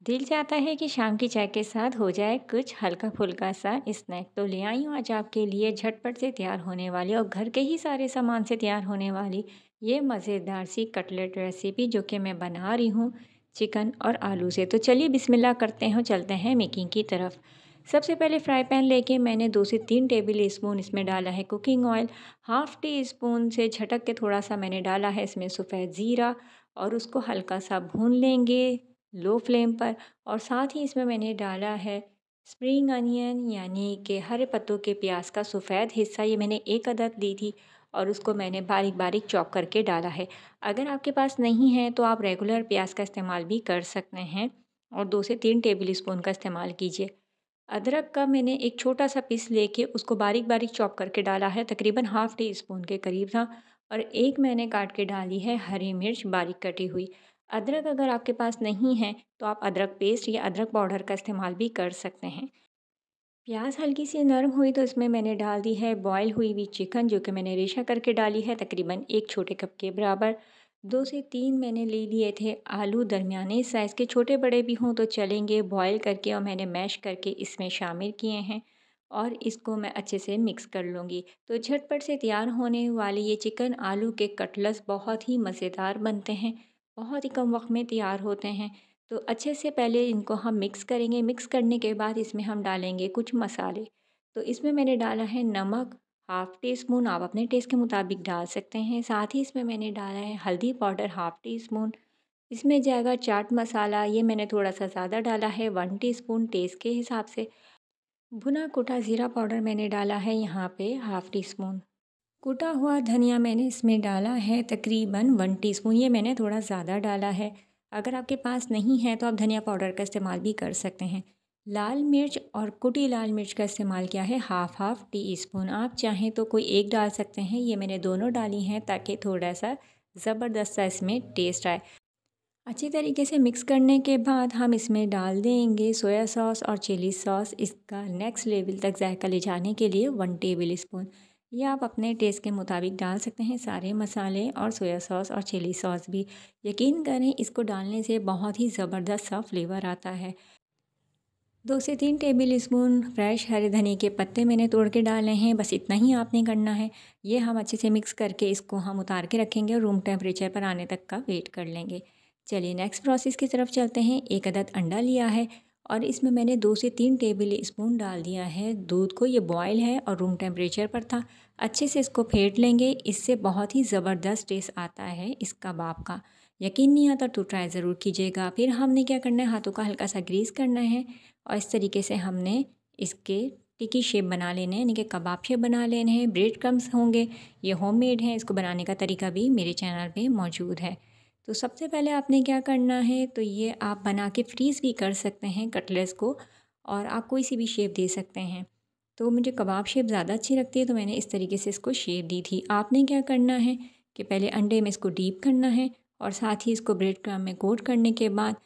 दिल चाहता है कि शाम की चाय के साथ हो जाए कुछ हल्का फुल्का सा स्नैक, तो ले आई हूँ आज आपके लिए झटपट से तैयार होने वाली और घर के ही सारे सामान से तैयार होने वाली ये मज़ेदार सी कटलेट रेसिपी जो कि मैं बना रही हूँ चिकन और आलू से। तो चलिए बिस्मिल्लाह करते हैं, चलते हैं मेकिंग की तरफ। सबसे पहले फ्राई पैन लेके मैंने 2 से 3 टेबल स्पून इसमें डाला है cooking oil. Half tea spoon से झटक के थोड़ा सा मैंने डाला है इसमें सफ़ेद ज़ीरा और उसको हल्का सा भून लेंगे लो फ्लेम पर। और साथ ही इसमें मैंने डाला है स्प्रिंग अनियन यानी कि हरे पत्तों के प्याज का सफ़ेद हिस्सा, ये मैंने एक अदद ली थी और उसको मैंने बारीक बारीक चॉप करके डाला है। अगर आपके पास नहीं है तो आप रेगुलर प्याज का इस्तेमाल भी कर सकते हैं और 2 से 3 टेबल स्पून का इस्तेमाल कीजिए। अदरक का मैंने एक छोटा सा पीस लेके उसको बारीक बारीक चॉप करके डाला है, तकरीबन हाफ़ टी स्पून के करीब था। और एक मैंने काट के डाली है हरी मिर्च बारीक कटी हुई। अदरक अगर आपके पास नहीं है तो आप अदरक पेस्ट या अदरक पाउडर का इस्तेमाल भी कर सकते हैं। प्याज हल्की सी नरम हुई तो इसमें मैंने डाल दी है बॉयल हुई हुई चिकन जो कि मैंने रेशा करके डाली है, तकरीबन 1 छोटे कप के बराबर। 2 से 3 मैंने ले लिए थे आलू, दरमियाने साइज़ के, छोटे बड़े भी हों तो चलेंगे, बॉयल करके और मैंने मैश करके इसमें शामिल किए हैं और इसको मैं अच्छे से मिक्स कर लूँगी। तो झटपट से तैयार होने वाली ये चिकन आलू के कटलेट्स बहुत ही मज़ेदार बनते हैं, बहुत ही कम वक्त में तैयार होते हैं। तो अच्छे से पहले इनको हम मिक्स करेंगे। मिक्स करने के बाद इसमें हम डालेंगे कुछ मसाले। तो इसमें मैंने डाला है नमक हाफ़ टी स्पून, आप अपने टेस्ट के मुताबिक डाल सकते हैं। साथ ही इसमें मैंने डाला है हल्दी पाउडर हाफ़ टी स्पून। इसमें जाएगा चाट मसाला, ये मैंने थोड़ा सा ज़्यादा डाला है 1 टीस्पून टेस्ट के हिसाब से। भुना कुटा ज़ीरा पाउडर मैंने डाला है यहाँ पे हाफ़ टी स्पून। कुटा हुआ धनिया मैंने इसमें डाला है तकरीबन 1 टीस्पून, ये मैंने थोड़ा ज़्यादा डाला है। अगर आपके पास नहीं है तो आप धनिया पाउडर का इस्तेमाल भी कर सकते हैं। लाल मिर्च और कुटी लाल मिर्च का इस्तेमाल किया है हाफ़ टी स्पून, आप चाहें तो कोई एक डाल सकते हैं, ये मैंने दोनों डाली हैं ताकि थोड़ा सा ज़बरदस्त सा इसमें टेस्ट आए। अच्छी तरीके से मिक्स करने के बाद हम इसमें डाल देंगे सोया सॉस और चिली सॉस, इसका नेक्स्ट लेवल तक जायका ले जाने के लिए 1 टेबल स्पून। ये आप अपने टेस्ट के मुताबिक डाल सकते हैं सारे मसाले और सोया सॉस और चिली सॉस भी। यकीन करें इसको डालने से बहुत ही ज़बरदस्त सा फ्लेवर आता है। 2 से 3 टेबल स्पून फ्रेश हरे धनिया के पत्ते मैंने तोड़ के डाले हैं, बस इतना ही आपने करना है। ये हम अच्छे से मिक्स करके इसको हम उतार के रखेंगे और रूम टेम्परेचर पर आने तक का वेट कर लेंगे। चलिए नेक्स्ट प्रोसेस की तरफ चलते हैं। एक अदद अंडा लिया है और इसमें मैंने 2 से 3 टेबल स्पून डाल दिया है दूध को, ये बॉयल है और रूम टेम्परेचर पर था। अच्छे से इसको फेंट लेंगे, इससे बहुत ही ज़बरदस्त टेस्ट आता है इस कबाब का। यकीन नहीं आता तो ट्राई ज़रूर कीजिएगा। फिर हमने क्या करना है, हाथों का हल्का सा ग्रीस करना है और इस तरीके से हमने इसके टिक्की शेप बना लेने हैं, यानी कि कबाब शेप बना लेने हैं। ब्रेड क्रम्स होंगे, ये होममेड हैं, इसको बनाने का तरीका भी मेरे चैनल पे मौजूद है। तो सबसे पहले आपने क्या करना है, तो ये आप बना के फ्रीज़ भी कर सकते हैं कटलेट्स को और आप कोई सी भी शेप दे सकते हैं। तो मुझे कबाब शेप ज़्यादा अच्छी लगती है तो मैंने इस तरीके से इसको शेप दी थी। आपने क्या करना है कि पहले अंडे में इसको डीप करना है और साथ ही इसको ब्रेड क्रम्ब में कोट करने के बाद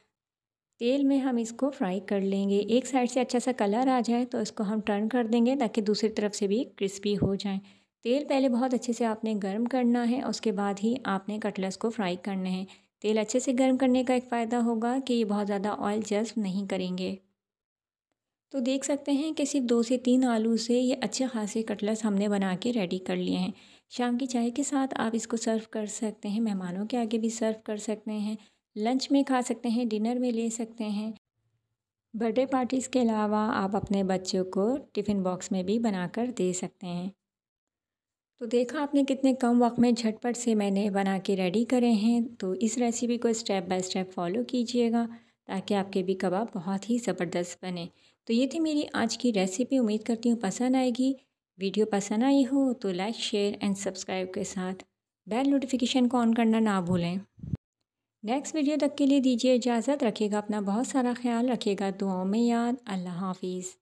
तेल में हम इसको फ्राई कर लेंगे। एक साइड से अच्छा सा कलर आ जाए तो इसको हम टर्न कर देंगे ताकि दूसरी तरफ से भी क्रिस्पी हो जाए। तेल पहले बहुत अच्छे से आपने गर्म करना है, उसके बाद ही आपने कटलेट्स को फ्राई करने हैं। तेल अच्छे से गर्म करने का एक फ़ायदा होगा कि ये बहुत ज़्यादा ऑयल जज़्ब नहीं करेंगे। तो देख सकते हैं कि सिर्फ 2 से 3 आलू से ये अच्छे खासे कटलेट्स हमने बना के रेडी कर लिए हैं। शाम की चाय के साथ आप इसको सर्व कर सकते हैं, मेहमानों के आगे भी सर्व कर सकते हैं, लंच में खा सकते हैं, डिनर में ले सकते हैं। बर्थडे पार्टीज़ के अलावा आप अपने बच्चों को टिफ़िन बॉक्स में भी बनाकर दे सकते हैं। तो देखा आपने कितने कम वक्त में झटपट से मैंने बना के रेडी करे हैं। तो इस रेसिपी को स्टेप बाय स्टेप फॉलो कीजिएगा ताकि आपके भी कबाब बहुत ही ज़बरदस्त बने। तो ये थी मेरी आज की रेसिपी, उम्मीद करती हूँ पसंद आएगी। वीडियो पसंद आई हो तो लाइक शेयर एंड सब्सक्राइब के साथ बेल नोटिफिकेशन को ऑन करना ना भूलें। नेक्स्ट वीडियो तक के लिए दीजिए इजाज़त, रखिएगा अपना बहुत सारा ख्याल, रखिएगा दुआओं में याद। अल्लाह हाफिज़।